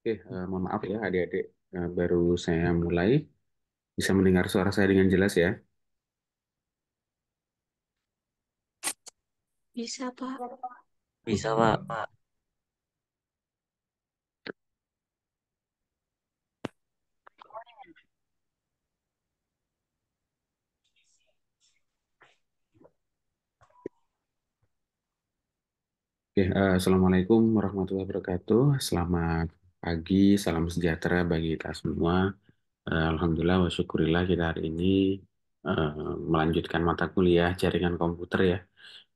Oke, mohon maaf ya adik-adik. Baru saya mulai. Bisa mendengar suara saya dengan jelas ya. Bisa, Pak. Bisa, Pak. Oke, Assalamualaikum warahmatullahi wabarakatuh. Selamat pagi, salam sejahtera bagi kita semua. Alhamdulillah wa syukurillah kita hari ini melanjutkan mata kuliah jaringan komputer ya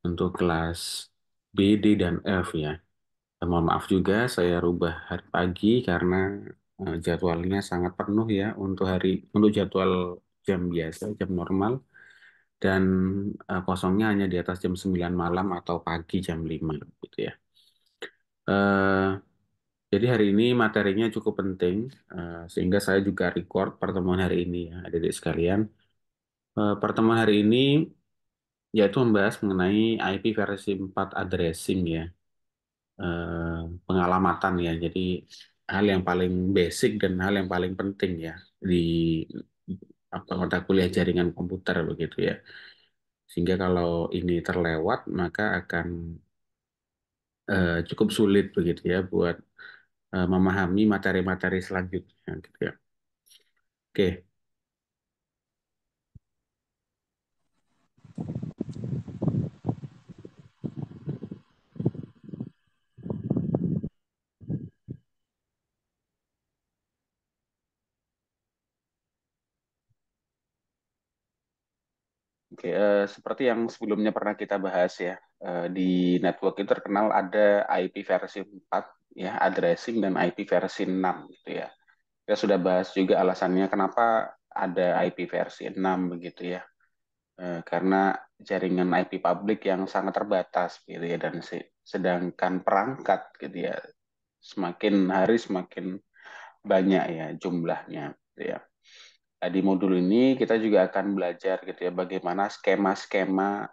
untuk kelas B, D, dan F ya. Mohon maaf juga saya rubah hari pagi karena jadwalnya sangat penuh ya untuk jadwal jam biasa, jam normal. Dan kosongnya hanya di atas jam 9 malam atau pagi jam 5 gitu ya. Eh, jadi hari ini materinya cukup penting sehingga saya juga record pertemuan hari ini ya adik-adik sekalian. Pertemuan hari ini yaitu membahas mengenai IP versi 4 addressing ya, eh, pengalamatan ya. Jadi hal yang paling basic dan hal yang paling penting ya di mata kuliah jaringan komputer begitu ya. Sehingga kalau ini terlewat maka akan cukup sulit begitu ya buat memahami materi-materi selanjutnya gitu ya. Oke, oke, seperti yang sebelumnya pernah kita bahas ya, di network itu terkenal ada IP versi 4 ya, addressing dan IP versi 6 gitu ya. Kita sudah bahas juga alasannya kenapa ada IP versi 6 begitu ya. Karena jaringan IP publik yang sangat terbatas gitu ya dan sedangkan perangkat gitu ya semakin hari semakin banyak ya jumlahnya gitu ya. Nah, di modul ini kita juga akan belajar gitu ya bagaimana skema-skema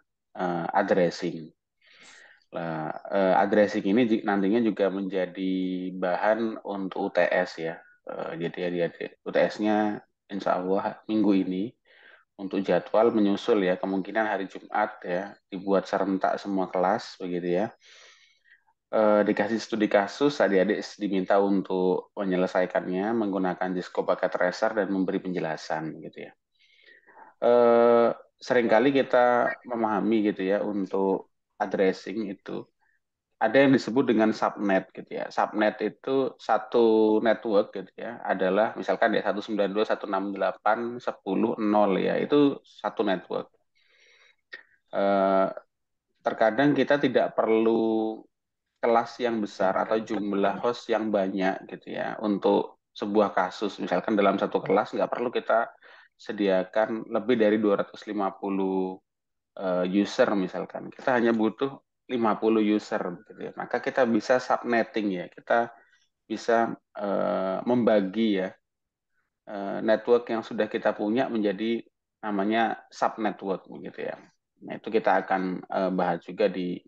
addressing. Nah, addressing ini nantinya juga menjadi bahan untuk UTS ya. Jadi UTS-nya insya Allah minggu ini untuk jadwal menyusul ya kemungkinan hari Jumat ya dibuat serentak semua kelas begitu ya. Dikasih studi kasus adik-adik diminta untuk menyelesaikannya menggunakan Disco Bucket Tracer dan memberi penjelasan gitu ya. eh, Seringkali kita memahami gitu ya untuk addressing itu ada yang disebut dengan subnet gitu ya. Subnet itu satu network gitu ya. Adalah misalkan ya 192.168.10.0 ya. Itu satu network. Eh, Terkadang kita tidak perlu kelas yang besar atau jumlah host yang banyak gitu ya untuk sebuah kasus. Misalkan dalam satu kelas nggak perlu kita sediakan lebih dari 250 user misalkan. Kita hanya butuh 50 user gitu ya. Maka kita bisa subnetting ya. Kita bisa membagi ya network yang sudah kita punya menjadi namanya subnetwork begitu ya. Nah, itu kita akan bahas juga di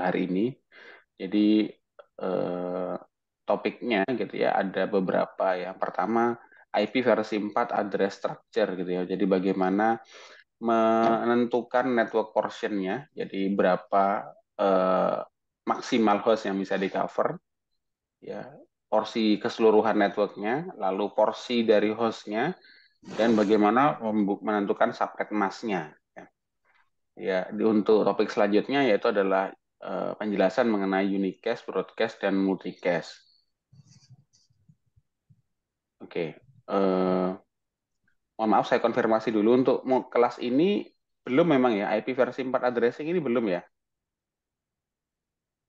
hari ini. Jadi eh, topiknya gitu ya ada beberapa ya. Pertama IP versi 4 address structure gitu ya. Jadi bagaimana menentukan network portionnya, jadi berapa eh, maksimal host yang bisa di cover, ya porsi keseluruhan networknya, lalu porsi dari hostnya, dan bagaimana menentukan subnet masknya. Ya, ya untuk topik selanjutnya yaitu adalah penjelasan mengenai unicast, broadcast, dan multicast. Oke, mohon maaf saya konfirmasi dulu untuk kelas ini belum memang ya IP versi 4 addressing ini belum ya?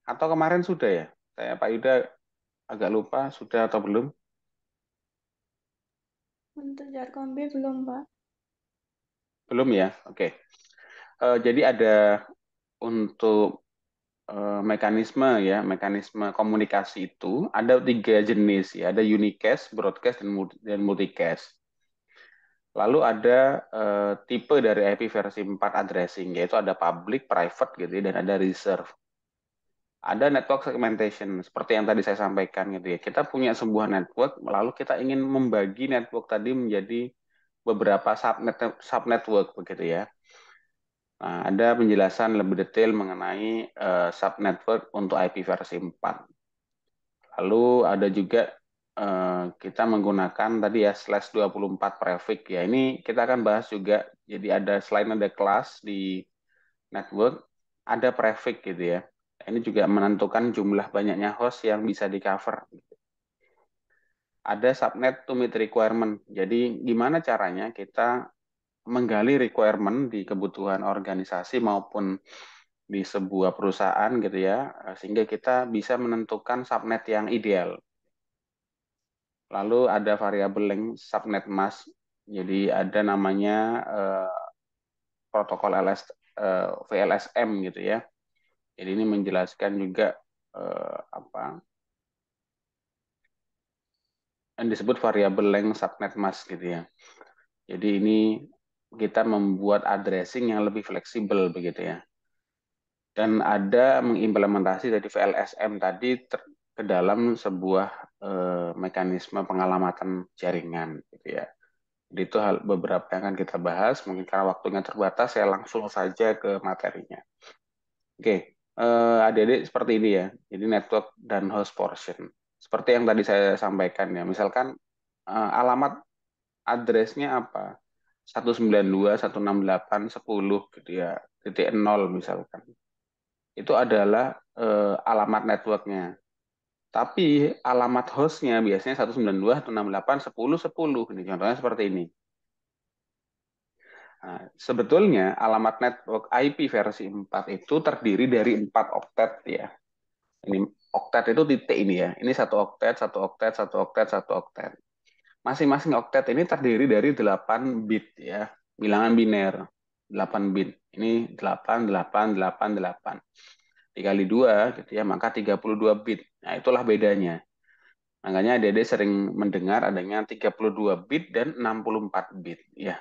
Atau kemarin sudah ya? Saya Pak Yuda agak lupa sudah atau belum. Untuk jargon B belum, Pak. Belum ya? Oke. Jadi ada untuk mekanisme ya, mekanisme komunikasi itu ada tiga jenis ya, ada unicast, broadcast, dan multicast. Lalu ada tipe dari IP versi 4 addressing, yaitu ada public, private gitu ya, dan ada reserve. Ada network segmentation, seperti yang tadi saya sampaikan gitu ya. Kita punya sebuah network, lalu kita ingin membagi network tadi menjadi beberapa subnetwork begitu ya. Nah, ada penjelasan lebih detail mengenai subnetwork untuk IP versi 4. Lalu ada juga kita menggunakan tadi ya /24 prefix ya. Ini kita akan bahas juga. Jadi selain ada kelas di network, ada prefix gitu ya. Ini juga menentukan jumlah banyaknya host yang bisa di cover. Ada subnet to meet requirement. Jadi gimana caranya kita menggali requirement di kebutuhan organisasi maupun di sebuah perusahaan gitu ya, sehingga kita bisa menentukan subnet yang ideal. Lalu ada variabel length subnet mask. Jadi ada namanya protokol VLSM gitu ya. Jadi ini menjelaskan juga apa yang disebut variabel length subnet mask gitu ya. Jadi ini kita membuat addressing yang lebih fleksibel begitu ya. Dan ada mengimplementasi dari VLSM tadi ke dalam sebuah mekanisme pengalamatan jaringan gitu ya. Jadi itu beberapa yang akan kita bahas. Mungkin karena waktunya terbatas, saya langsung saja ke materinya. Oke, adik-adik seperti ini ya. Jadi network dan host portion. Seperti yang tadi saya sampaikan ya. Misalkan alamat addressnya apa? 192.168.10 gitu ya. .0 misalkan. Itu adalah alamat networknya. Tapi alamat hostnya biasanya 192.168.10.10. Ini contohnya seperti ini. Nah, sebetulnya alamat network IP versi 4 itu terdiri dari 4 oktet ya. Ini oktet itu titik ini ya. Ini satu oktet, satu oktet, satu oktet, satu oktet. Masing-masing oktet ini terdiri dari 8 bit ya. Bilangan biner. 8 bit. Ini 8, 8, 8, 8. Dikali 2 gitu ya, maka 32 bit. Nah, itulah bedanya. Makanya adik-adik sering mendengar adanya 32 bit dan 64 bit ya.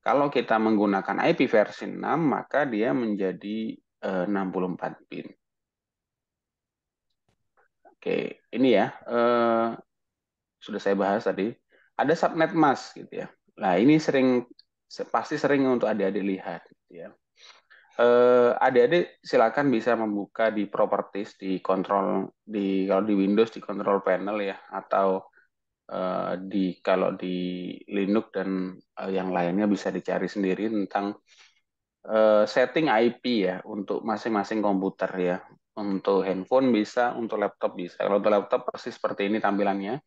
Kalau kita menggunakan IP versi 6, maka dia menjadi 64 bit. Oke, ini ya sudah saya bahas tadi. Ada subnet mask gitu ya. Nah, ini pasti sering untuk adik-adik lihat gitu ya. Adik-adik silakan bisa membuka di properties di kontrol kalau di Windows di control panel ya, atau kalau di Linux dan yang lainnya bisa dicari sendiri tentang setting IP ya untuk masing-masing komputer ya. Untuk handphone bisa, untuk laptop bisa. Kalau untuk laptop persis seperti ini tampilannya.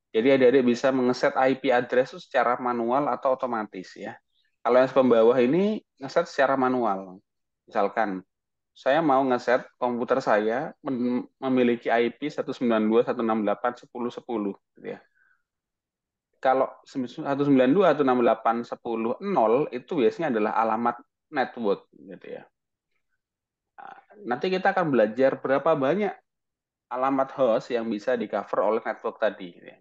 Jadi adik-adik bisa mengeset IP address itu secara manual atau otomatis ya. Kalau yang pembawah ini ngeset secara manual. Misalkan saya mau ngeset komputer saya memiliki IP 192.168.10.10 gitu ya. Kalau 192 atau 68 10 0 itu biasanya adalah alamat network gitu ya. Nah, nanti kita akan belajar berapa banyak alamat host yang bisa di cover oleh network tadi gitu ya.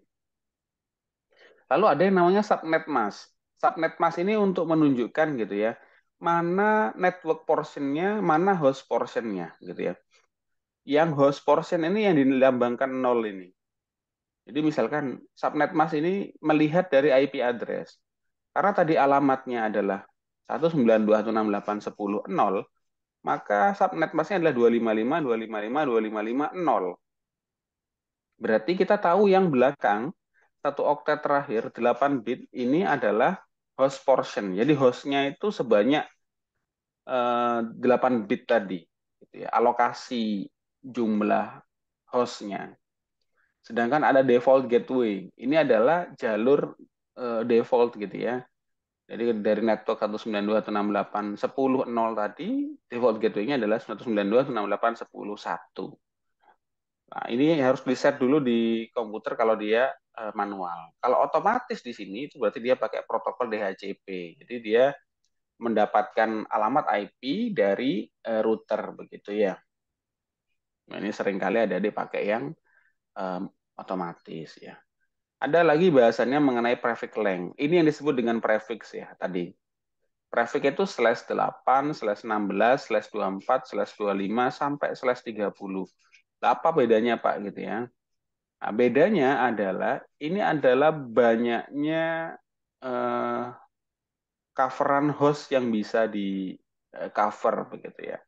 Lalu ada yang namanya subnet mask. Subnet mask ini untuk menunjukkan gitu ya, mana network portionnya, mana host portionnya gitu ya. Yang host portion ini yang dilambangkan 0 ini. Jadi misalkan subnet mask ini melihat dari IP address. Karena tadi alamatnya adalah 192.168.10.0, maka subnet masknya adalah 255.255.255.0. Berarti kita tahu yang belakang, satu oktet terakhir, 8 bit, ini adalah host portion. Jadi hostnya itu sebanyak 8 bit tadi. Gitu ya. Alokasi jumlah hostnya. Sedangkan ada default gateway. Ini adalah jalur default gitu ya. Jadi dari network 192.168.10.0 tadi, default gateway-nya adalah 192.168.10.1. Nah, ini harus di-set dulu di komputer kalau dia manual. Kalau otomatis di sini, itu berarti dia pakai protokol DHCP. Jadi dia mendapatkan alamat IP dari router, begitu ya. Nah, ini seringkali ada dipakai yang otomatis ya. Ada lagi bahasannya mengenai prefix length. Ini yang disebut dengan prefix ya tadi. Prefix itu /8, /16, /24, /25, sampai /30. Lah, apa bedanya Pak gitu ya? Nah, bedanya adalah ini adalah banyaknya eh, coveran host yang bisa di cover begitu ya.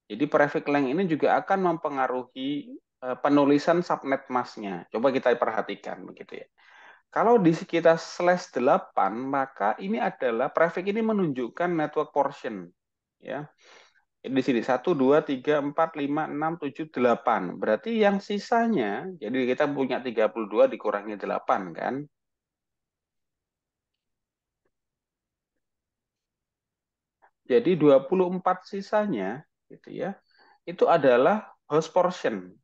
Jadi prefix length ini juga akan mempengaruhi penulisan subnet masknya. Coba kita perhatikan begitu ya. Kalau di sekitar /8, maka ini adalah prefix ini menunjukkan network portion ya. Di sini 1, 2, 3, 4, 5, 6, 7, 8. Berarti yang sisanya, jadi kita punya 32 dikurangi 8 kan. Jadi 24 sisanya gitu ya. Itu adalah host portion.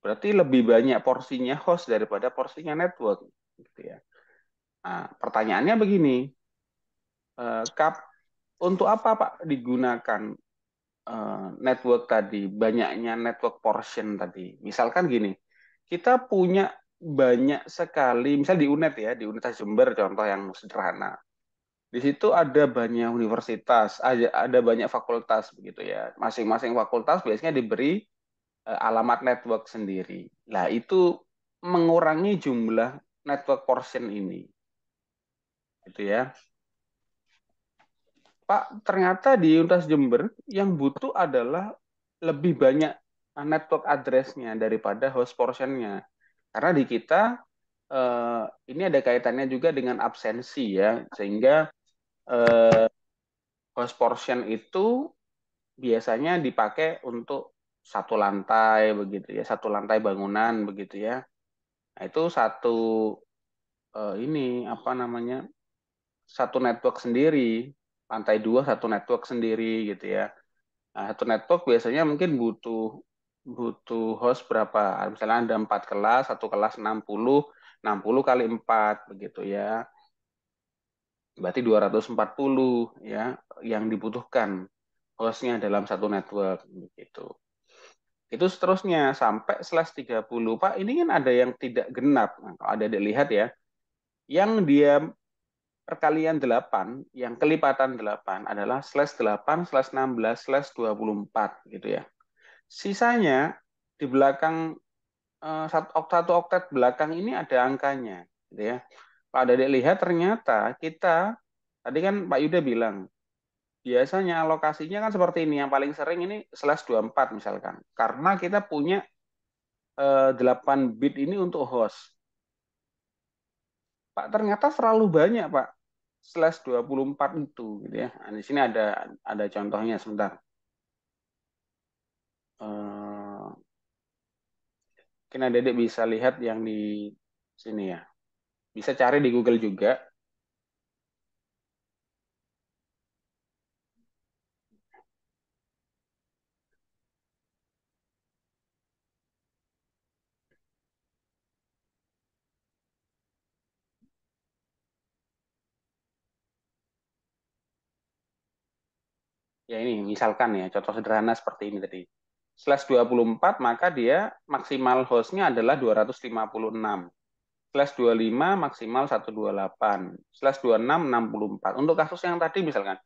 Berarti lebih banyak porsinya host daripada porsinya network gitu ya. Nah, pertanyaannya begini, untuk apa Pak digunakan network tadi, banyaknya network portion tadi? Misalkan gini, kita punya banyak sekali, misal di UNED ya, di Universitas Jember contoh yang sederhana. Di situ ada banyak universitas, ada banyak fakultas begitu ya. Masing-masing fakultas biasanya diberi alamat network sendiri. Nah, itu mengurangi jumlah network portion ini. Gitu ya. Pak, ternyata di Universitas Jember yang butuh adalah lebih banyak network address-nya daripada host portion-nya. Karena di kita ini ada kaitannya juga dengan absensi ya, sehingga host portion itu biasanya dipakai untuk satu lantai begitu ya, satu lantai bangunan begitu ya. Nah, itu satu ini apa namanya? Satu network sendiri. Lantai 2 satu network sendiri gitu ya. Nah, satu network biasanya mungkin butuh butuh host berapa? Misalnya ada 4 kelas, satu kelas 60 kali 4 begitu ya. Berarti 240 ya yang dibutuhkan hostnya dalam satu network gitu. Itu seterusnya sampai /30. Pak, ini kan ada yang tidak genap. Nah, kalau ada dilihat ya, yang dia perkalian 8, yang kelipatan 8 adalah /8/16/24 gitu ya. Sisanya di belakang satu oktet belakang ini ada angkanya gitu ya. Pak Dedek lihat ternyata kita tadi kan Pak Yuda bilang biasanya alokasinya kan seperti ini, yang paling sering ini /24 misalkan. Karena kita punya 8 bit ini untuk host. Pak, ternyata terlalu banyak, Pak. /24 itu gitu ya. Nah, di sini ada contohnya sebentar. Mungkin Dedek bisa lihat yang di sini ya. Bisa cari di Google juga. Ya ini misalkan ya, contoh sederhana seperti ini tadi. /24 maka dia maksimal hostnya adalah 256. /25 maksimal 128. /26 64. Untuk kasus yang tadi misalkan,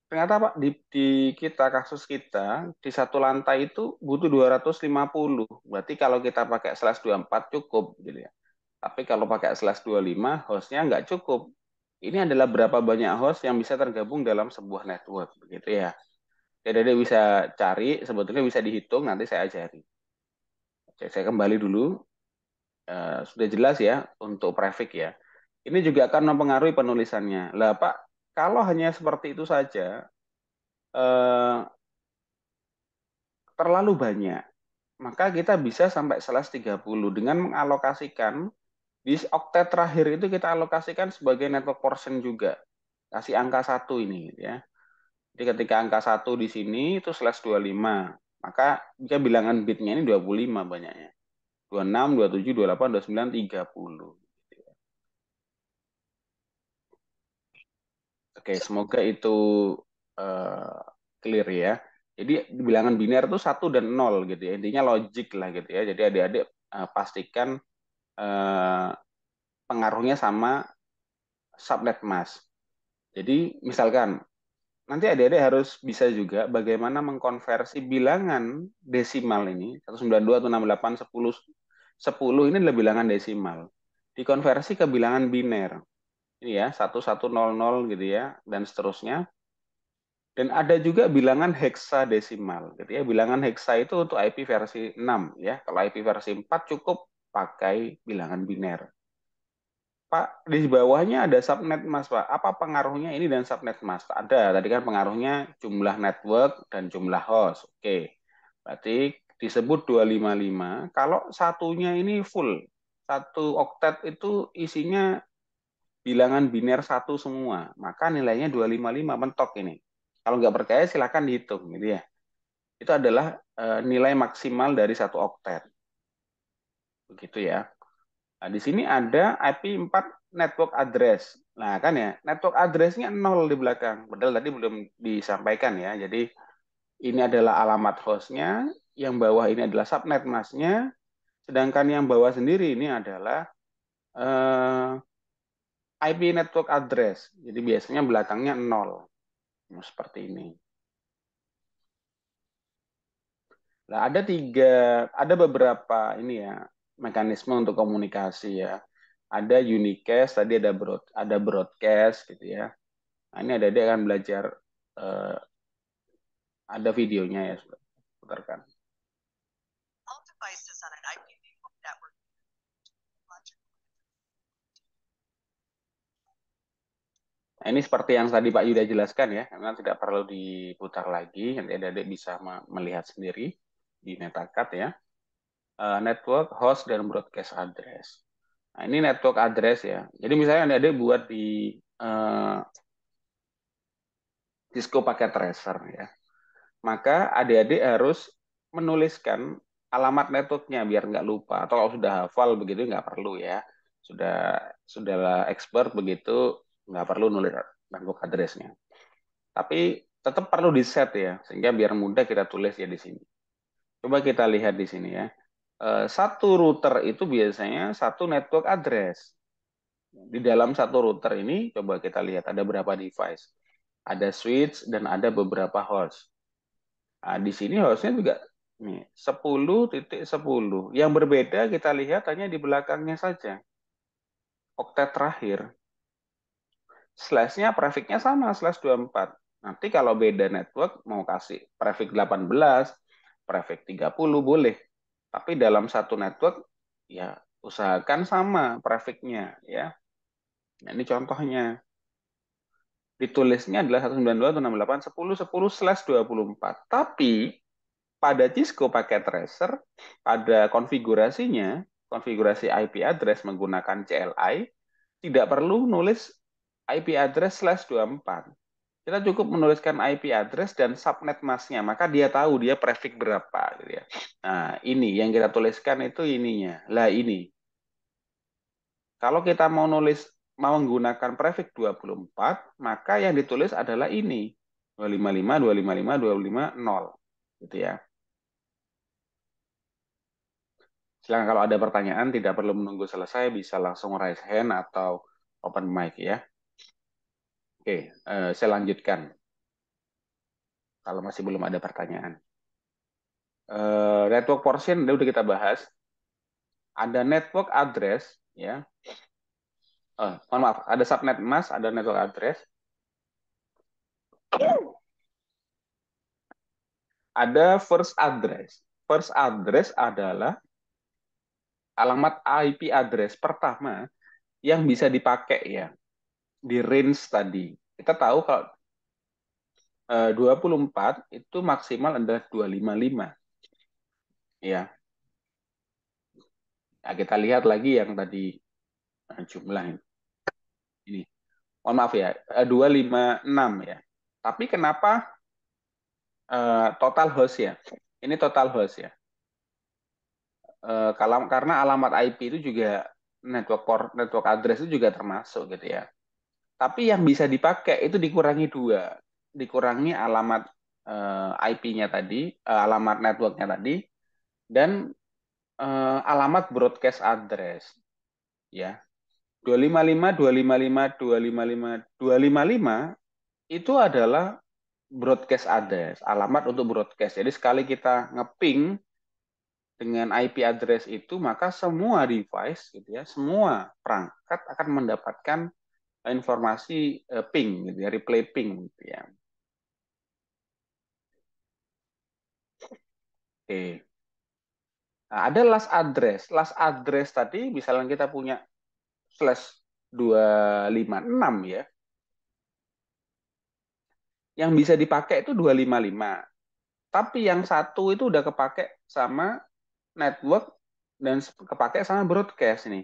ternyata Pak di kita kasus kita di satu lantai itu butuh 250. Berarti kalau kita pakai /24 cukup gitu ya. Tapi kalau pakai /25 hostnya nggak cukup. Ini adalah berapa banyak host yang bisa tergabung dalam sebuah network begitu ya. Jadi dia bisa cari, sebetulnya bisa dihitung, nanti saya ajari. Oke, saya kembali dulu. Sudah jelas ya untuk prefix ya. Ini juga akan mempengaruhi penulisannya. Lah Pak, kalau hanya seperti itu saja, eh, terlalu banyak. Maka kita bisa sampai /30 dengan mengalokasikan di oktet terakhir itu kita alokasikan sebagai network portion juga. Kasih angka 1 ini gitu ya. Jadi ketika angka 1 di sini itu /25, maka jika bilangan bitnya ini 25 banyaknya. 26, 27, 28, 29, 30. Oke, semoga itu eh, clear ya. Jadi bilangan biner itu 1 dan 0 gitu ya. Intinya logik lah gitu ya. Jadi adik-adik pastikan eh, pengaruhnya sama subnet mask. Jadi misalkan nanti adik-adik harus bisa juga bagaimana mengkonversi bilangan desimal ini 192, 168, 10, 10 ini adalah bilangan desimal. Dikonversi ke bilangan biner. Ini ya, 1100 gitu ya, dan seterusnya. Dan ada juga bilangan heksadesimal gitu ya. Bilangan heksa itu untuk IP versi 6 ya. Kalau IP versi 4 cukup pakai bilangan biner. Pak, di bawahnya ada subnet mas, Pak. Apa pengaruhnya ini dan subnet mas? Ada. Tadi kan pengaruhnya jumlah network dan jumlah host. Oke. Berarti disebut 255. Kalau satunya ini full. Satu oktet itu isinya bilangan biner satu semua. Maka nilainya 255 mentok ini. Kalau nggak percaya silakan dihitung gitu ya. Itu adalah nilai maksimal dari satu oktet. Begitu ya. Nah, di sini ada IP4 network address. Nah, kan ya, network address-nya 0 di belakang. Padahal tadi belum disampaikan ya. Jadi, ini adalah alamat host-nya, yang bawah ini adalah subnet mask-nya, sedangkan yang bawah sendiri ini adalah IP network address. Jadi, biasanya belakangnya 0. Seperti ini. Nah, ada beberapa ini ya, mekanisme untuk komunikasi ya. Ada unicast, tadi ada broadcast gitu ya. Nah, ini ada dia akan belajar eh, ada videonya ya, putarkan. Nah, ini seperti yang tadi Pak Yuda jelaskan ya, karena tidak perlu diputar lagi, nanti adik bisa melihat sendiri di Netacad ya. Network, host, dan broadcast address. Nah, ini network address ya. Jadi misalnya adik buat di Cisco Packet Tracer ya. Maka adik-adik harus menuliskan alamat networknya biar nggak lupa. Atau kalau sudah hafal begitu nggak perlu ya. Sudahlah expert begitu nggak perlu nulis network address-nya. Tapi tetap perlu di set ya sehingga biar mudah kita tulis ya di sini. Coba kita lihat di sini ya. Satu router itu biasanya satu network address. Di dalam satu router ini coba kita lihat ada berapa device. Ada switch dan ada beberapa host. Nah, di sini hostnya juga nih 10.10. Yang berbeda kita lihat hanya di belakangnya saja. Oktet terakhir. Slash-nya prefix-nya sama, slash 24. Nanti kalau beda network mau kasih prefix 18, prefix 30 boleh. Tapi dalam satu network ya usahakan sama prefix-nya ya. Nah, ini contohnya. Ditulisnya adalah 192.168.10.10/24. Tapi pada Cisco Packet Tracer, pada konfigurasi IP address menggunakan CLI, tidak perlu nulis IP address /24. Kita cukup menuliskan IP address dan subnet masknya, maka dia tahu dia prefix berapa. Gitu ya. Nah, ini yang kita tuliskan itu ininya. Lah ini. Kalau kita mau menggunakan prefix 24, maka yang ditulis adalah ini. 255, 255, 250. Gitu ya. Silakan kalau ada pertanyaan, tidak perlu menunggu selesai, bisa langsung raise hand atau open mic ya. Oke, saya lanjutkan. Kalau masih belum ada pertanyaan. Network portion udah kita bahas. Ada network address, ya. Mohon maaf, ada subnet mask, ada network address. Ada first address. First address adalah alamat IP address pertama yang bisa dipakai ya di range tadi. Kita tahu kalau 24 itu maksimal adalah 255. Ya. Nah, kita lihat lagi yang tadi jumlah ini. Mohon maaf ya, 256 ya. Tapi kenapa total host ya? Ini total host ya. Karena alamat IP itu juga network address itu juga termasuk gitu ya. Tapi yang bisa dipakai itu dikurangi 2. Dikurangi alamat IP-nya tadi, alamat networknya tadi, dan alamat broadcast address. Ya. 255, 255, 255, 255 itu adalah broadcast address, alamat untuk broadcast. Jadi sekali kita ngeping dengan IP address itu, maka semua device gitu ya, semua perangkat akan mendapatkan informasi ping gitu ya, replay ping gitu ya. Oke. Nah, ada last address. Last address tadi misalnya kita punya slash 256 ya. Yang bisa dipakai itu 255. Tapi yang satu itu udah kepake sama network dan kepake sama broadcast nih.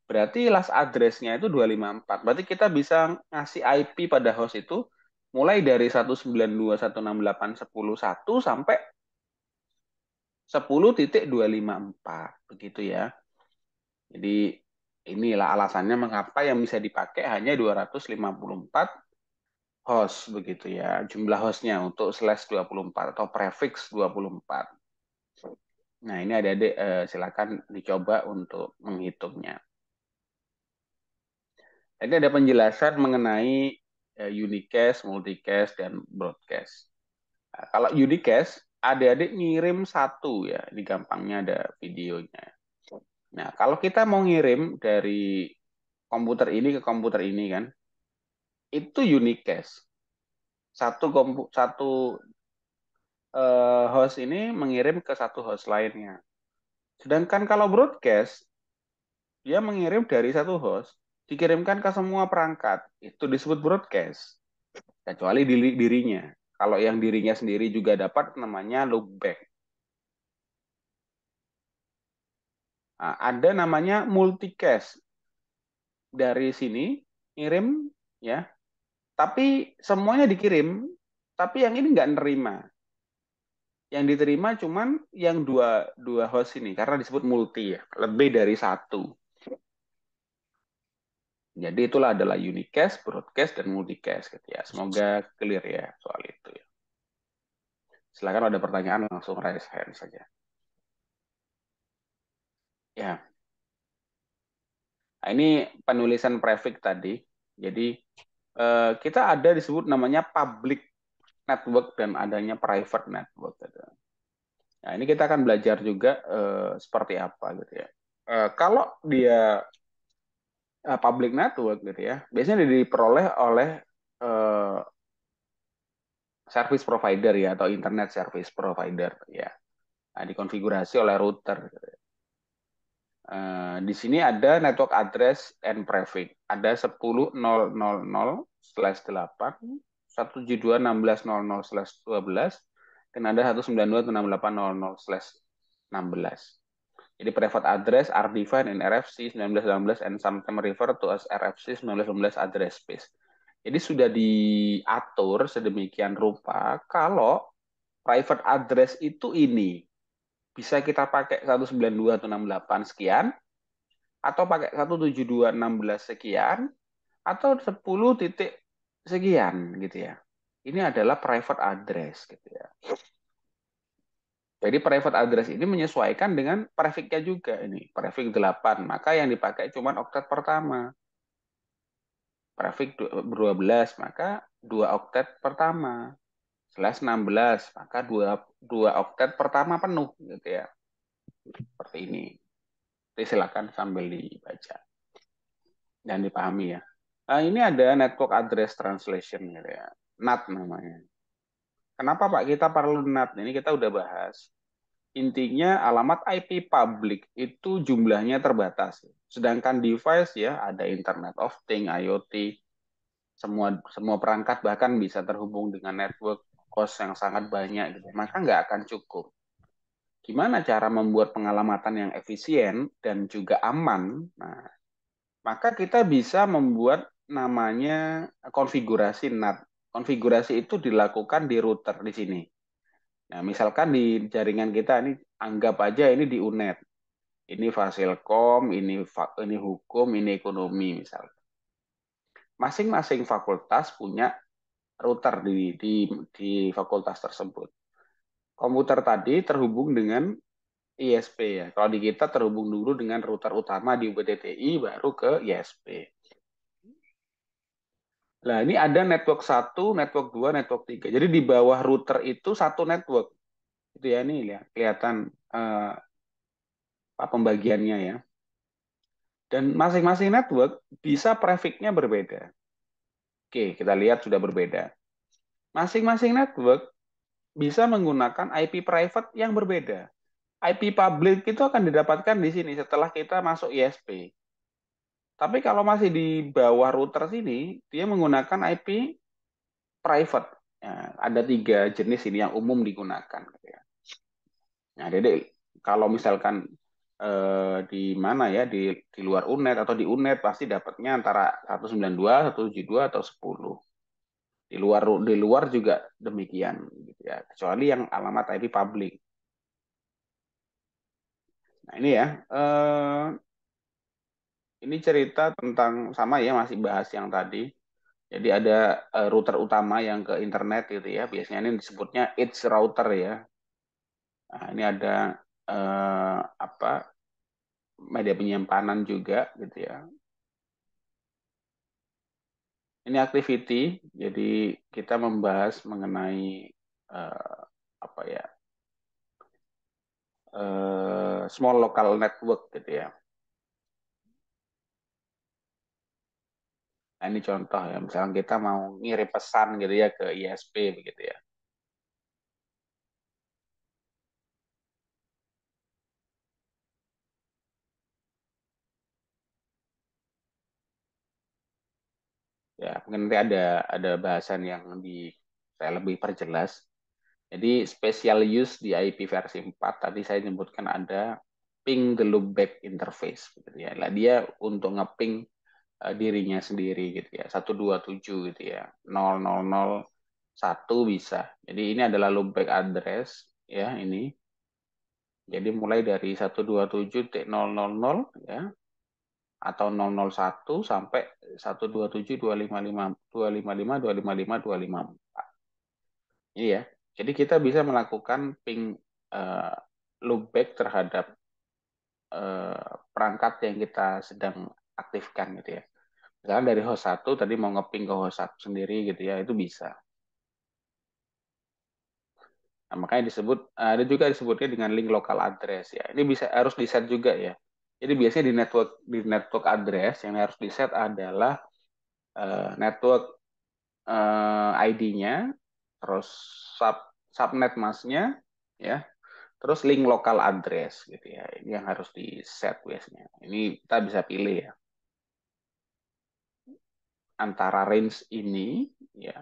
Berarti last address-nya itu 254. Berarti kita bisa ngasih IP pada host itu mulai dari 192.168.10.1 sampai 10.254 begitu ya. Jadi inilah alasannya mengapa yang bisa dipakai hanya 254 host begitu ya. Jumlah hostnya untuk slash 24 atau prefix 24. Nah, ini adik-adik silakan dicoba untuk menghitungnya. Ini ada penjelasan mengenai unicast, multicast, dan broadcast. Nah, kalau unicast, adik-adik ngirim satu ya. Ini gampangnya ada videonya. Nah, kalau kita mau ngirim dari komputer ini ke komputer ini kan, itu unicast. Satu host ini mengirim ke satu host lainnya. Sedangkan kalau broadcast, dia mengirim dari satu host, dikirimkan ke semua perangkat. Itu disebut broadcast. Kecuali dirinya. Kalau yang dirinya sendiri juga dapat namanya loopback. Nah, ada namanya multicast. Dari sini ngirim ya, tapi semuanya dikirim, tapi yang ini nggak nerima. Yang diterima cuman yang dua host ini karena disebut multi ya, lebih dari satu. Jadi itulah adalah unicast, broadcast, dan multicast gitu ya. Semoga clear ya soal itu ya. Silakan ada pertanyaan langsung raise hand saja. Ya, nah, ini penulisan prefix tadi. Jadi kita ada disebut namanya public network dan adanya private network. Gitu. Nah, ini kita akan belajar juga seperti apa gitu ya. Kalau dia public network gitu ya, biasanya diperoleh oleh uh, service provider ya atau internet service provider ya. Nah, dikonfigurasi oleh router. Gitu. Di sini ada network address and prefix. Ada 10.000/8, 172.16.00/12, dan ada 192.168.00/16. Jadi private address are defined in RFC 1919 and sometimes refer to as RFC 1919 address space. Jadi sudah diatur sedemikian rupa kalau private address itu ini bisa kita pakai 192.168 sekian atau pakai 172.16 sekian atau 10 titik sekian gitu ya. Ini adalah private address gitu ya. Jadi private address ini menyesuaikan dengan prefix-nya juga ini. Prefix 8, maka yang dipakai cuma oktet pertama. Prefix 12, maka 2 oktet pertama. Slash 16, maka 2 oktet pertama penuh gitu ya. Seperti ini. Jadi silakan sambil dibaca dan dipahami ya. Nah, ini ada network address translation gitu ya. NAT namanya. Kenapa Pak kita perlu NAT? Ini kita udah bahas. Intinya alamat IP public itu jumlahnya terbatas. Sedangkan device ya ada Internet of Things, IoT, semua perangkat bahkan bisa terhubung dengan network cost yang sangat banyak gitu. Maka nggak akan cukup. Gimana cara membuat pengalamatan yang efisien dan juga aman? Nah, maka kita bisa membuat namanya konfigurasi NAT. Konfigurasi itu dilakukan di router di sini. Nah, misalkan di jaringan kita ini anggap aja ini di UNED. Ini Fasilkom, ini hukum, ini ekonomi misalnya. Masing-masing fakultas punya router di fakultas tersebut. Komputer tadi terhubung dengan ISP ya. Kalau di kita terhubung dulu dengan router utama di UPTTI baru ke ISP. Nah, ini ada network 1, network 2, network 3. Jadi di bawah router itu satu network. Itu ya, ini ya, kelihatan pembagiannya ya. Dan masing-masing network bisa prefix-nya berbeda. Oke, kita lihat sudah berbeda. Masing-masing network bisa menggunakan IP private yang berbeda. IP public itu akan didapatkan di sini setelah kita masuk ISP. Tapi kalau masih di bawah router sini, dia menggunakan IP private. Ya, ada 3 jenis ini yang umum digunakan. Gitu ya. Nah, jadi kalau misalkan di mana ya di luar UNET atau di UNET pasti dapatnya antara 192, 172 atau 10. Di luar juga demikian gitu ya. Kecuali yang alamat IP public. Nah, ini ya. Ini cerita tentang sama ya masih bahas yang tadi. Jadi ada router utama yang ke internet gitu ya. Biasanya ini disebutnya edge router ya. Nah, ini ada apa media penyimpanan juga gitu ya. Ini activity, jadi kita membahas mengenai eh, apa ya small local network gitu ya. Nah, ini contoh ya, misalnya kita mau ngirim pesan gitu ya ke ISP begitu ya. Ya, mungkin nanti ada bahasan yang saya lebih perjelas. Jadi special use di IP versi 4 tadi saya sebutkan ada ping the loopback interface gitu ya. Lah dia untuk ngeping dirinya sendiri gitu ya. 127 gitu ya. 0001 bisa. Jadi ini adalah loopback address ya ini. Jadi mulai dari 127.000 ya atau 001 sampai 127.255.255.255.254. Ini ya. Jadi kita bisa melakukan ping eh, loopback terhadap perangkat yang kita sedang aktifkan gitu ya. Misalkan dari host 1 tadi mau ngeping ke host 1 sendiri gitu ya, itu bisa. Nah, makanya ada juga disebutnya dengan link local address ya. Ini bisa harus di set juga ya. Jadi biasanya di network address yang harus di set adalah network ID-nya, terus sub subnet masknya ya, terus link local address gitu ya. Ini yang harus di set biasanya. Ini kita bisa pilih ya antara range ini ya,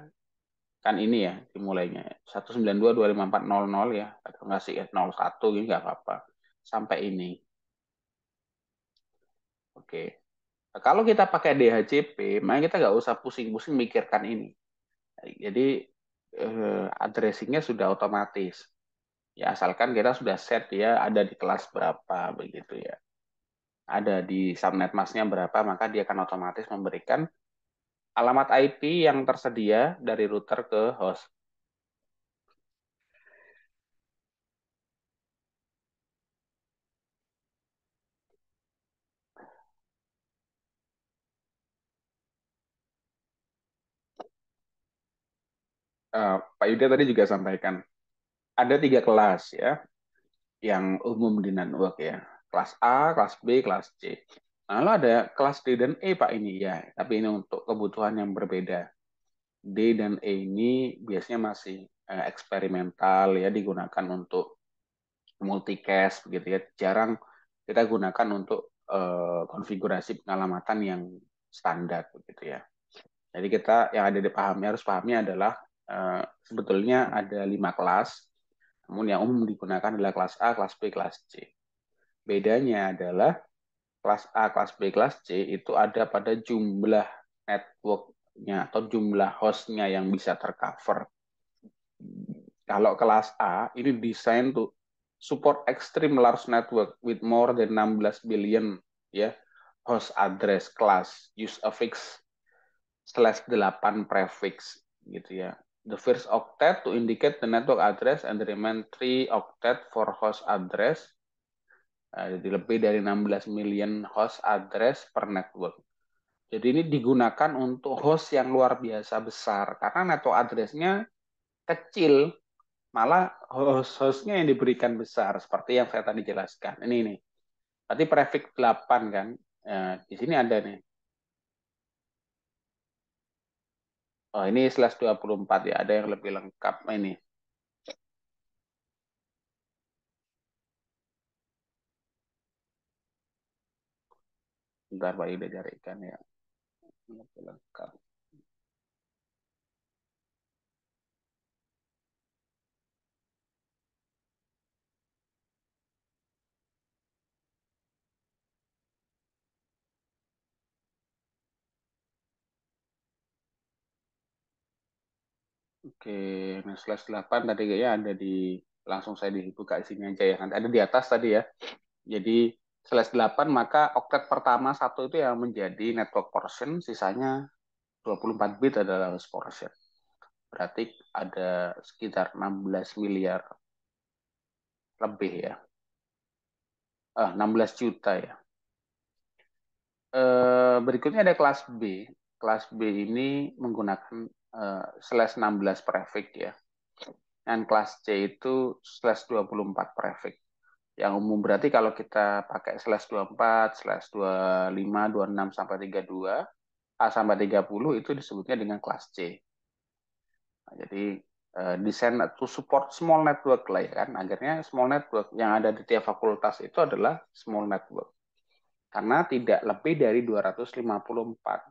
kan ini ya dimulainya 192.254.00 ya, atau nggak sih ya 01 ini nggak apa-apa sampai ini. Oke. Nah, kalau kita pakai DHCP, maka kita nggak usah pusing-pusing mikirkan ini. Jadi addressingnya sudah otomatis. Ya asalkan kita sudah set dia ada di kelas berapa begitu ya. Ada di subnet masknya berapa, maka dia akan otomatis memberikan alamat IP yang tersedia dari router ke host. Pak Yuda tadi juga sampaikan ada 3 kelas ya yang umum di network ya. Kelas A, kelas B, kelas C. Nah, lalu ada kelas D dan E Pak ini ya, tapi ini untuk kebutuhan yang berbeda. D dan E ini biasanya masih eksperimental ya, digunakan untuk multicast begitu ya. Jarang kita gunakan untuk konfigurasi pengalamatan yang standar begitu ya. Jadi kita yang ada dipahami harus pahami adalah sebetulnya ada 5 kelas, namun yang umum digunakan adalah kelas A, kelas B, kelas C. Bedanya adalah kelas A, kelas B, kelas C itu ada pada jumlah networknya atau jumlah hostnya yang bisa tercover. Kalau kelas A ini desain tuh support extreme large network with more than 16 billion ya host address class use a fix /8 prefix gitu ya. The first octet to indicate the network address and the remaining 3 octet for host address. Jadi lebih dari 16 million host address per network. Jadi ini digunakan untuk host yang luar biasa besar karena network address-nya kecil, malah host-hostnya yang diberikan besar seperti yang saya tadi jelaskan. Ini nih. Berarti prefix 8 kan. Di sini ada nih. Oh, ini /24 ya. Ada yang lebih lengkap ini. Bentar Pak Yuda carikan ya. Lebih lengkap. Oke, nah /8 tadi kayaknya ada di langsung saya dibuka di sini aja ya. Nanti ada di atas tadi ya. Jadi /8 maka oktet pertama satu itu yang menjadi network portion, sisanya 24 bit adalah host portion. Berarti ada sekitar 16 miliar lebih ya. 16 juta ya. Berikutnya ada kelas B. Kelas B ini menggunakan /16 prefix ya. Dan kelas C itu /24 prefix. Yang umum berarti kalau kita pakai /24, /25, 26 sampai 32, A sampai 30 itu disebutnya dengan kelas C. Nah, jadi desain to support small network lah ya kan. Akhirnya small network yang ada di tiap fakultas itu adalah small network. Karena tidak lebih dari 254.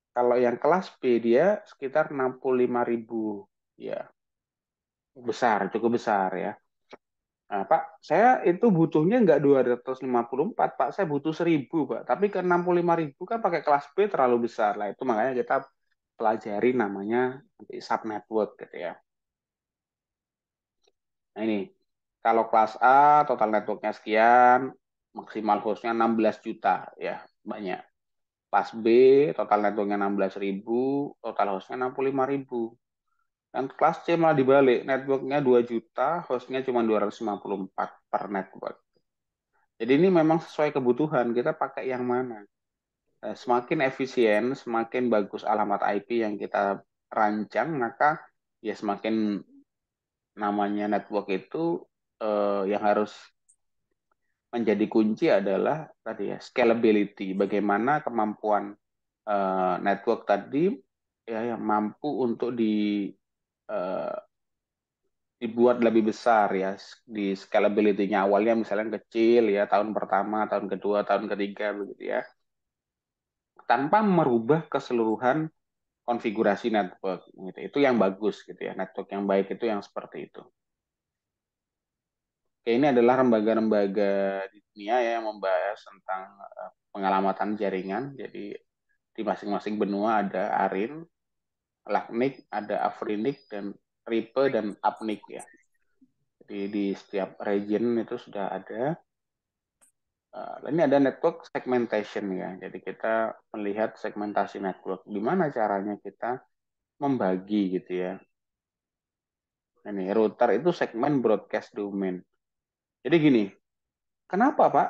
Kalau yang kelas B dia sekitar 65.000 ya. Besar, cukup besar ya. Nah, Pak, saya itu butuhnya nggak 254, Pak. Saya butuh 1.000, Pak. Tapi ke 65.000 kan pakai kelas B terlalu besar lah. Itu makanya kita pelajari namanya sub network gitu ya. Nah ini, kalau kelas A total networknya sekian, maksimal hostnya 16 juta ya, banyak. Kelas B total networknya 16.000, total hostnya 65.000. Dan kelas C malah dibalik, networknya 2 juta, hostnya cuma 254 per network. Jadi ini memang sesuai kebutuhan, kita pakai yang mana. Semakin efisien, semakin bagus alamat IP yang kita rancang, maka ya semakin namanya network itu yang harus menjadi kunci adalah tadi ya scalability, bagaimana kemampuan network tadi ya yang mampu untuk uh, dibuat lebih besar ya di scalability-nya awalnya misalnya kecil ya tahun pertama, tahun kedua, tahun ketiga begitu ya tanpa merubah keseluruhan konfigurasi network gitu. Itu yang bagus gitu ya. Network yang baik itu yang seperti itu. Oke, ini adalah lembaga-lembaga di dunia ya yang membahas tentang pengalamatan jaringan. Jadi di masing-masing benua ada ARIN, LACNIC, ada AFRINIC, dan RIPE, dan APNIC ya. Jadi di setiap region itu sudah ada. Ini ada network segmentation ya. Jadi kita melihat segmentasi network. Gimana caranya kita membagi gitu ya. Ini router itu segmen broadcast domain. Jadi gini, kenapa Pak?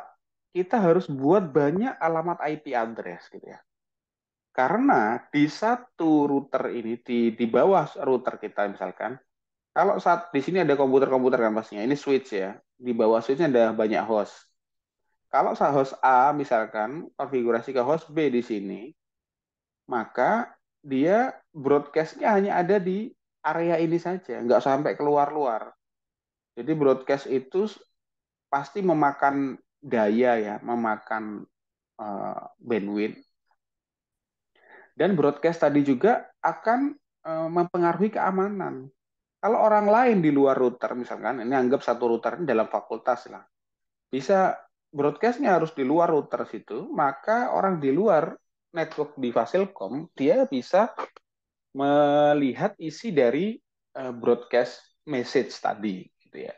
Kita harus buat banyak alamat IP address gitu ya. Karena di satu router ini di bawah router kita misalkan, kalau saat di sini ada komputer-komputer kan pastinya, ini switch ya. Di bawah switchnya ada banyak host. Kalau host A misalkan konfigurasi ke host B di sini, maka dia broadcastnya hanya ada di area ini saja, nggak sampai keluar-luar. Jadi broadcast itu pasti memakan daya ya, memakan bandwidth. Dan broadcast tadi juga akan mempengaruhi keamanan. Kalau orang lain di luar router misalkan, ini anggap satu router ini dalam fakultas lah, bisa broadcastnya harus di luar router situ, maka orang di luar network di Fasilkom dia bisa melihat isi dari broadcast message tadi, gitu ya.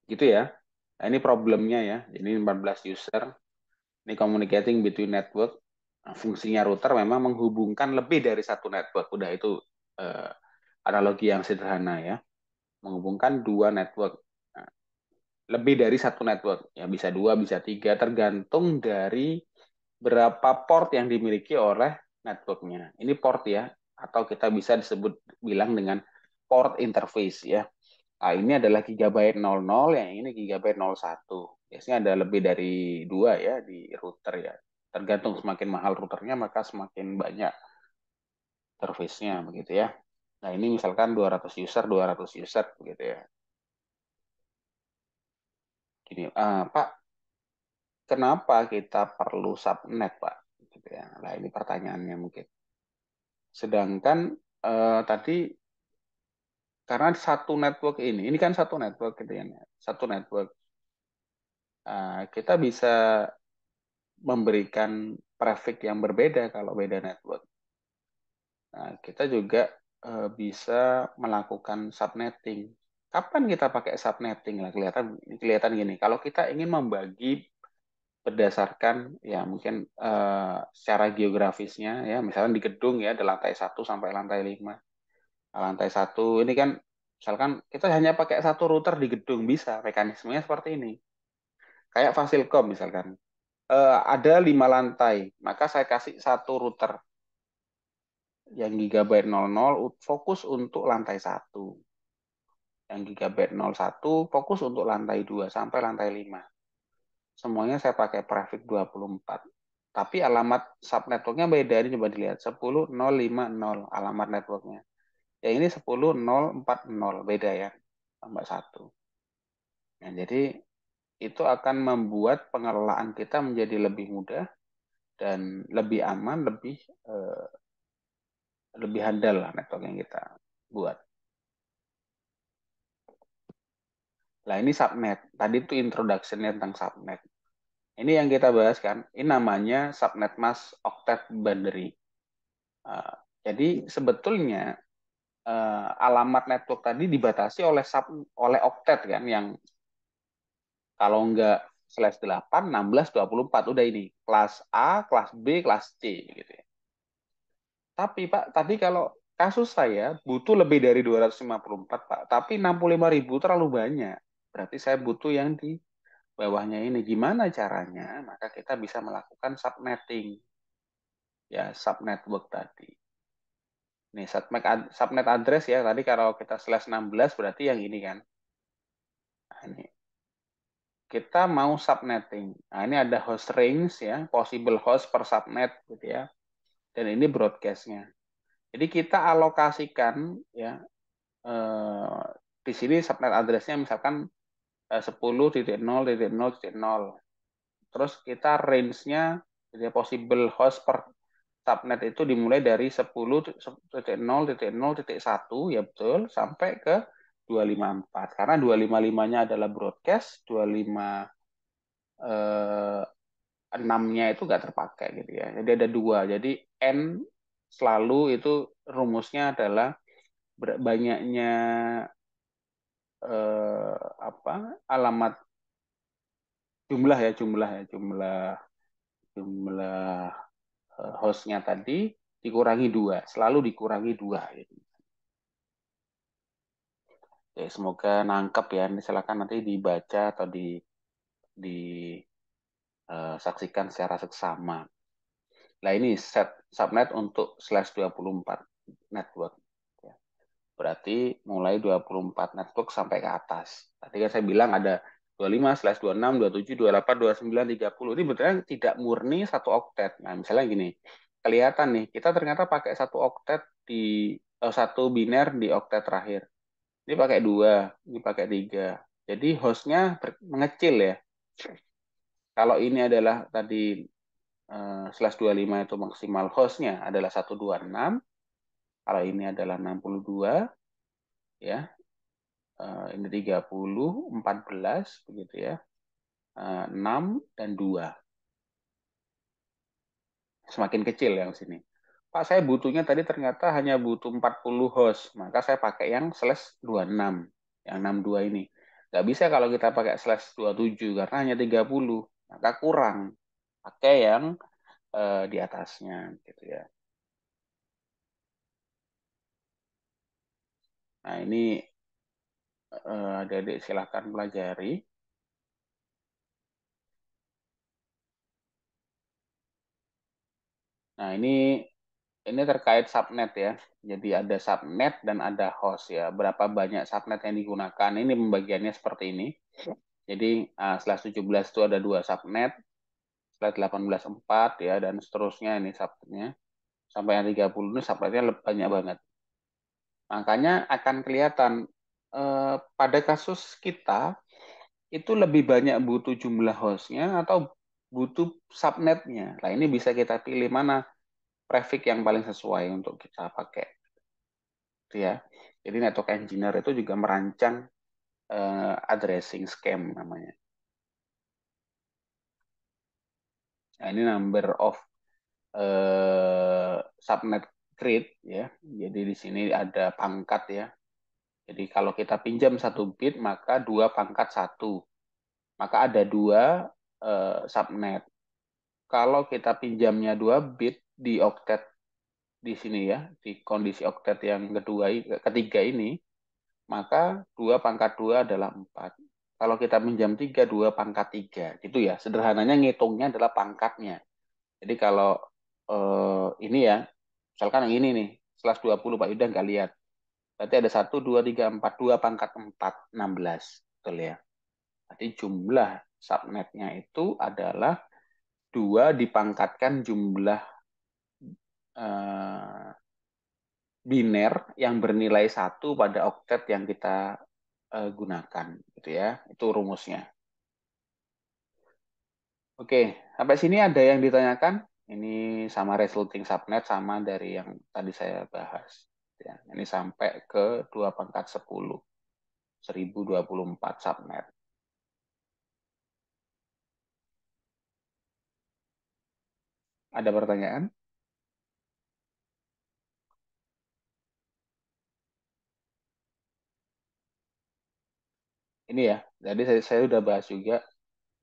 Gitu ya. Nah, ini problemnya ya. Jadi 14 user, ini communicating between network. Nah, fungsinya router memang menghubungkan lebih dari satu network. Udah itu eh, analogi yang sederhana ya. Menghubungkan dua network. Nah, lebih dari satu network. Ya bisa dua, bisa tiga, tergantung dari berapa port yang dimiliki oleh networknya. Ini port ya, atau kita bisa disebut bilang dengan port interface ya. Nah, ini adalah gigabyte 00, yang ini gigabyte 01. Biasanya ada lebih dari dua ya di router ya. Tergantung semakin mahal routernya, maka semakin banyak interface-nya begitu ya. Nah, ini misalkan 200 user begitu ya. Gini, Pak, kenapa kita perlu subnet, Pak? Gitu ya. Nah, ini pertanyaannya mungkin. Sedangkan tadi karena satu network ini kan satu network gitu ya, satu network. Kita bisa memberikan traffic yang berbeda kalau beda network. Nah, kita juga bisa melakukan subnetting. Kapan kita pakai subnetting? Lah, kelihatan gini. Kalau kita ingin membagi berdasarkan ya mungkin secara geografisnya ya, misalnya di gedung ya, ada lantai 1 sampai lantai 5. Lantai 1 ini kan misalkan kita hanya pakai satu router di gedung, bisa mekanismenya seperti ini. Kayak Fasilkom misalkan. Ada 5 lantai, maka saya kasih satu router yang gigabyte 00 fokus untuk lantai 1. Yang gigabyte 01 fokus untuk lantai 2 sampai lantai 5. Semuanya saya pakai prefix 24. Tapi alamat subnetworknya beda. Ini coba dilihat. 10050 alamat networknya. Ya ini 10040 beda ya. Tambah 1. Nah, jadi itu akan membuat pengelolaan kita menjadi lebih mudah dan lebih aman, lebih handal lah network yang kita buat. Nah, ini subnet. Tadi itu introduction-nya tentang subnet. Ini yang kita bahas kan. Ini namanya subnet mask octet boundary. Uh, jadi sebetulnya alamat network tadi dibatasi oleh octet kan, yang kalau enggak /8, 16, 24 udah ini kelas A, kelas B, kelas C gitu ya. Tapi Pak, tadi kalau kasus saya butuh lebih dari 254 Pak, tapi 65.000 terlalu banyak. Berarti saya butuh yang di bawahnya ini. Gimana caranya? Maka kita bisa melakukan subnetting. Ya, subnetwork tadi. Nih, subnet address ya. Tadi kalau kita /16 berarti yang ini kan. Nah, ini. Kita mau subnetting. Nah, ini ada host range ya, possible host per subnet gitu ya. Dan ini broadcast-nya. Jadi kita alokasikan ya di sini subnet address-nya misalkan 10.0.0.0. Terus kita range-nya jadi possible host per subnet itu dimulai dari 10.0.0.1 ya betul sampai ke 254. Karena 255-nya adalah broadcast, 256-nya itu nggak terpakai gitu ya. Jadi ada dua. Jadi N selalu itu rumusnya adalah banyaknya apa alamat jumlah jumlah hostnya tadi dikurangi dua, selalu dikurangi dua. Gitu. Oke, semoga nangkep ya. Ini silakan nanti dibaca atau disaksikan secara seksama. Nah ini set subnet untuk /24 network. Ya. Berarti mulai 24 network sampai ke atas. Tadi kan saya bilang ada 25/26, 27, 28, 29, 30. Ini betulnya tidak murni satu oktet. Nah, misalnya gini, kelihatan nih, kita ternyata pakai satu oktet satu biner di oktet terakhir. Ini pakai dua, ini pakai tiga. Jadi hostnya mengecil ya. Kalau ini adalah tadi /25 itu maksimal hostnya adalah 126. Kalau ini adalah 62, ya. Ini 30, 14, begitu ya. 6 dan 2. Semakin kecil yang sini. Pak, saya butuhnya tadi ternyata hanya butuh 40 host. Maka saya pakai yang /26. Yang 62 ini. Nggak bisa kalau kita pakai /27 karena hanya 30. Maka kurang. Pakai yang di atasnya. Gitu ya. Nah, ini adik-adik silahkan pelajari. Nah, ini terkait subnet ya. Jadi ada subnet dan ada host ya. Berapa banyak subnet yang digunakan? Ini pembagiannya seperti ini. Jadi slash 17 itu ada 2 subnet, slash 18 4 ya, dan seterusnya ini subnetnya. Sampai yang 30 ini subnetnya banyak banget. Makanya akan kelihatan pada kasus kita itu lebih banyak butuh jumlah hostnya atau butuh subnetnya. Nah, ini bisa kita pilih mana prefix yang paling sesuai untuk kita pakai. Gitu ya. Jadi network engineer itu juga merancang addressing scam namanya. Nah, ini number of subnet create ya. Jadi di sini ada pangkat ya. Jadi kalau kita pinjam 1 bit maka 2 pangkat 1. Maka ada 2 subnet. Kalau kita pinjamnya 2 bit di oktet di sini ya, di kondisi oktet yang ketiga ini, maka 2 pangkat 2 adalah 4. Kalau kita pinjam 3, 2 pangkat 3. Gitu ya. Sederhananya ngitungnya adalah pangkatnya. Jadi kalau ini ya, misalkan yang ini nih, slash 20 Pak Yuda nggak lihat. Berarti ada 1, 2, 3, 4, 2 pangkat 4, 16. Betul ya. Jadi jumlah subnetnya itu adalah 2 dipangkatkan jumlah eh, biner yang bernilai 1 pada oktet yang kita gunakan. Gitu ya. Itu rumusnya. Oke, sampai sini ada yang ditanyakan? Ini sama resulting subnet sama dari yang tadi saya bahas. Ya, ini sampai ke 2 pangkat 10, 1024 subnet. Ada pertanyaan? Ini ya, jadi saya sudah bahas juga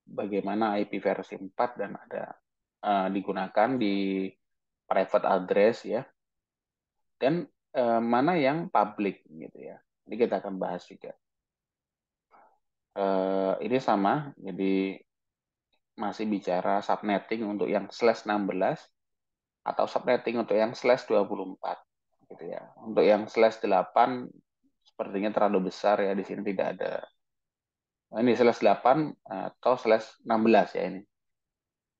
bagaimana IP versi 4 dan ada digunakan di private address ya, dan mana yang public gitu ya. Ini kita akan bahas juga. Ini sama, jadi masih bicara subnetting untuk yang slash 16 atau subnetting untuk yang slash 24 gitu ya. Untuk yang slash 8 sepertinya terlalu besar ya, di sini tidak ada. Nah, ini slash 8 atau slash 16 ya ini.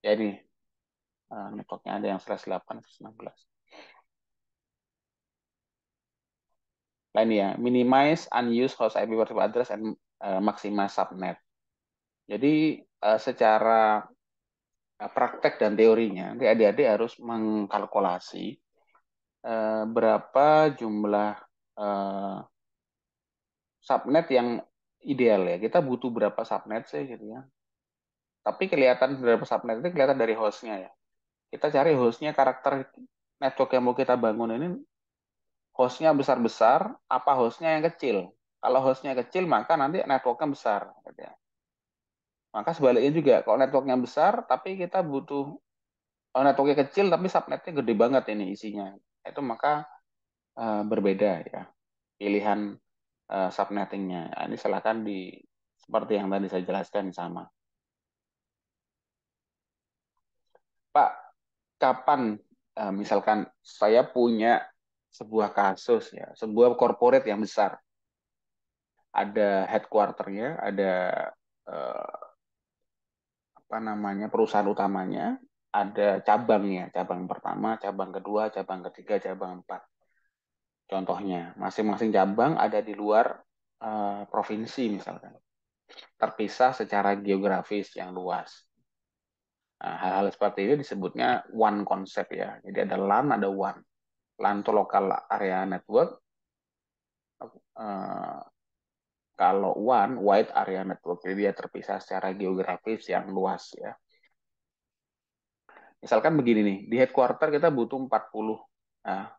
Ya ini networknya ada yang slash 8 slash 16. Nah ini ya, minimize unused host IP virtual address and maximize subnet. Jadi secara praktek dan teorinya, nanti adik-adik harus mengkalkulasi berapa jumlah eh, subnet yang ideal ya. Kita butuh berapa subnet sih gitu ya. Tapi kelihatan berapa subnet itu kelihatan dari hostnya ya. Kita cari hostnya, karakter network yang mau kita bangun ini hostnya besar-besar, apa hostnya yang kecil. Kalau hostnya kecil maka nanti networknya besar. Gitu ya. Maka sebaliknya juga, kalau networknya besar tapi kita butuh networknya kecil tapi subnetnya gede banget ini isinya. Itu maka berbeda ya pilihan subnettingnya. Nah, ini silakan seperti yang tadi saya jelaskan sama. Pak, kapan misalkan saya punya sebuah kasus ya, sebuah corporate yang besar, ada headquarternya, ada eh, apa namanya perusahaan utamanya, ada cabangnya, cabang pertama, cabang kedua, cabang ketiga, cabang empat. Contohnya, masing-masing cabang ada di luar provinsi misalkan, terpisah secara geografis yang luas. Nah, hal-hal seperti ini disebutnya one concept ya. Jadi ada LAN, ada WAN. LAN itu local area network. Eh, Kalau WAN, wide area network. Jadi dia terpisah secara geografis yang luas ya. Misalkan begini nih, di headquarter kita butuh 40 nah,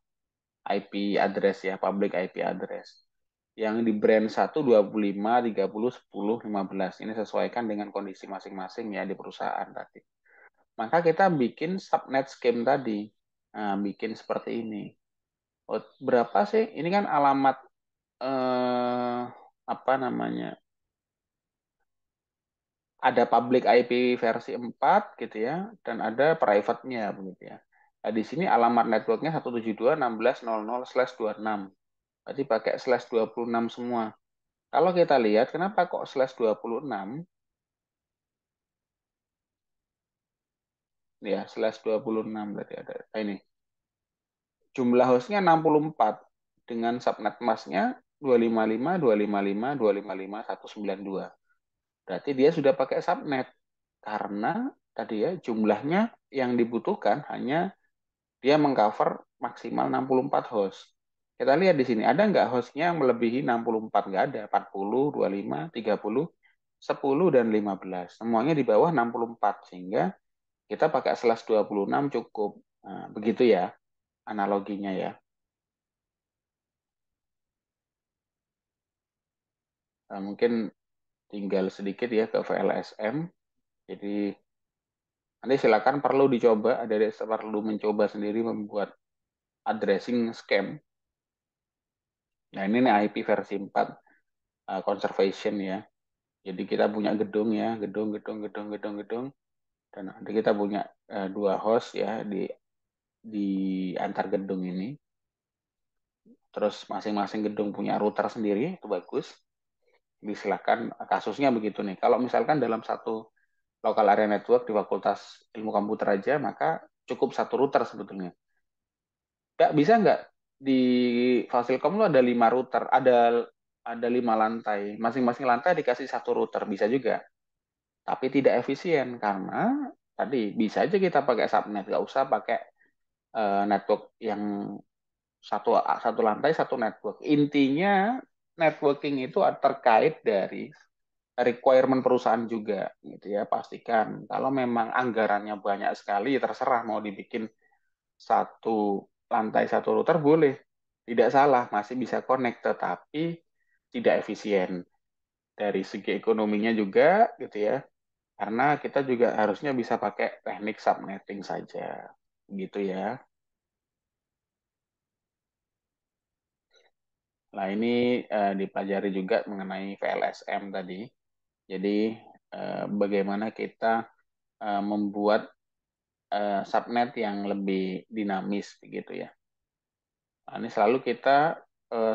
IP address ya, public IP address. Yang di brand 1, 25, 30, 10, 15. Ini sesuaikan dengan kondisi masing-masing ya di perusahaan tadi. Maka kita bikin subnet scheme tadi. Nah, bikin seperti ini. Oh, berapa sih? Ini kan alamat apa namanya? Ada public IP versi 4 gitu ya, dan ada private-nya begitu ya. Nah, di sini alamat networknya 172.16.00/26. Berarti pakai /26 semua. Kalau kita lihat, kenapa kok /26? Ya, /26 berarti ada. Nah, ini. Jumlah hostnya 64 dengan subnet masknya 255.255.255.192. Berarti dia sudah pakai subnet karena tadi ya jumlahnya yang dibutuhkan hanya dia mengcover maksimal 64 host. Kita lihat di sini, ada nggak hostnya yang melebihi 64? Nggak ada, 40, 25, 30, 10, dan 15. Semuanya di bawah 64, sehingga kita pakai /26 cukup. Nah, begitu ya analoginya ya. Nah, mungkin tinggal sedikit ya ke VLSM. Jadi nanti silakan perlu dicoba, ada perlu mencoba sendiri membuat addressing scam. Nah ini nih IP versi 4 conservation ya. Jadi kita punya gedung ya, gedung, dan nanti kita punya dua host ya di antar gedung ini. Terus masing-masing gedung punya router sendiri, itu bagus. Silakan kasusnya begitu nih. Kalau misalkan dalam satu local area network di Fakultas Ilmu Komputer aja, maka cukup satu router sebetulnya. Nggak bisa nggak di Fasilkom itu ada 5 router, ada 5 lantai, masing-masing lantai dikasih satu router, bisa juga. Tapi tidak efisien karena tadi bisa aja kita pakai subnet, nggak usah pakai network yang satu satu lantai satu network. Intinya networking itu terkait dari requirement perusahaan juga, gitu ya. Pastikan kalau memang anggarannya banyak sekali, terserah mau dibikin satu lantai satu router boleh, tidak salah, masih bisa connect, tetapi tidak efisien dari segi ekonominya juga, gitu ya. Karena kita juga harusnya bisa pakai teknik subnetting saja, gitu ya. Nah, ini dipelajari juga mengenai VLSM tadi. Jadi, bagaimana kita membuat subnet yang lebih dinamis, begitu ya. Nah, ini selalu kita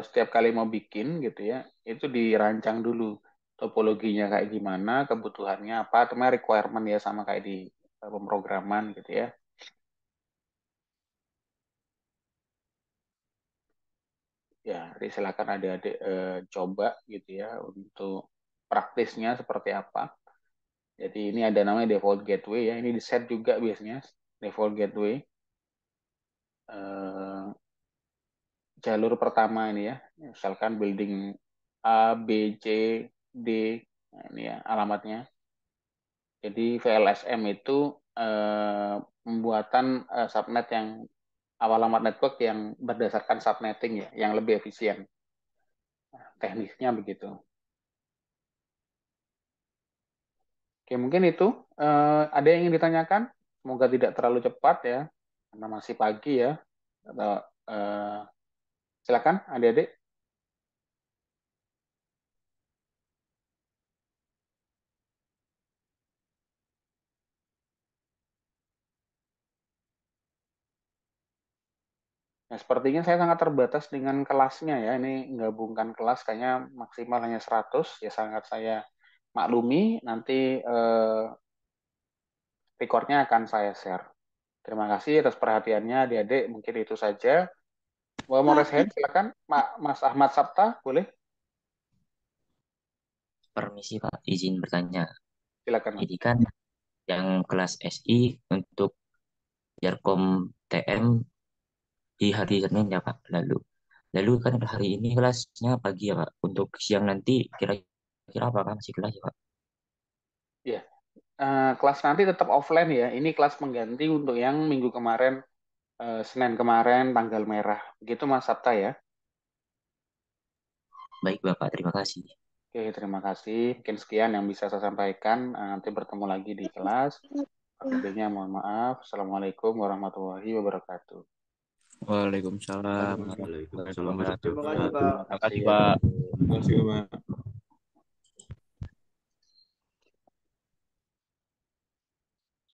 setiap kali mau bikin, gitu ya, itu dirancang dulu topologinya kayak gimana, kebutuhannya apa, teman requirement ya sama kayak di pemrograman, gitu ya. Ya, jadi silakan adik-adik coba gitu ya untuk praktisnya seperti apa. Jadi ini ada namanya default gateway ya. Ini di set juga biasanya default gateway. Eh, jalur pertama ini ya. Misalkan building A, B, C, D. Nah, ini ya alamatnya. Jadi VLSM itu pembuatan subnet yang alamat network yang berdasarkan subnetting ya, yang lebih efisien. Teknisnya begitu. Oke, mungkin itu. Ada yang ingin ditanyakan? Semoga tidak terlalu cepat ya, karena masih pagi ya. Atau, silakan, adik-adik. Nah, sepertinya saya sangat terbatas dengan kelasnya ya. Ini menggabungkan kelas kayaknya maksimal hanya 100. Ya sangat saya maklumi. Nanti recordnya akan saya share. Terima kasih atas perhatiannya adik-adik. Mungkin itu saja. Mau Pak, raise hand, silakan. Mas Ahmad Sabta, boleh? Permisi Pak, izin bertanya. Silakan, Mas. Ini kan yang kelas SI untuk Jarkom TM di hari Senin ya Pak. Lalu kan hari ini kelasnya pagi ya Pak. Untuk siang nanti kira-kira apa kan masih kelas ya Pak? Ya, kelas nanti tetap offline ya. Ini kelas pengganti untuk yang minggu kemarin, Senin kemarin tanggal merah. Begitu Mas Sabta ya. Baik Bapak, terima kasih. Oke, terima kasih. Mungkin sekian yang bisa saya sampaikan. Nanti bertemu lagi di kelas. Lebihnya mohon maaf. Assalamualaikum warahmatullahi wabarakatuh. Waalaikumsalam warahmatullahi Waalaikumsalam wabarakatuh. warahmatullahi terima kasih, wabarakatuh. Pak. Terima kasih Terima kasih ya. Pak. Terima kasih, Pak.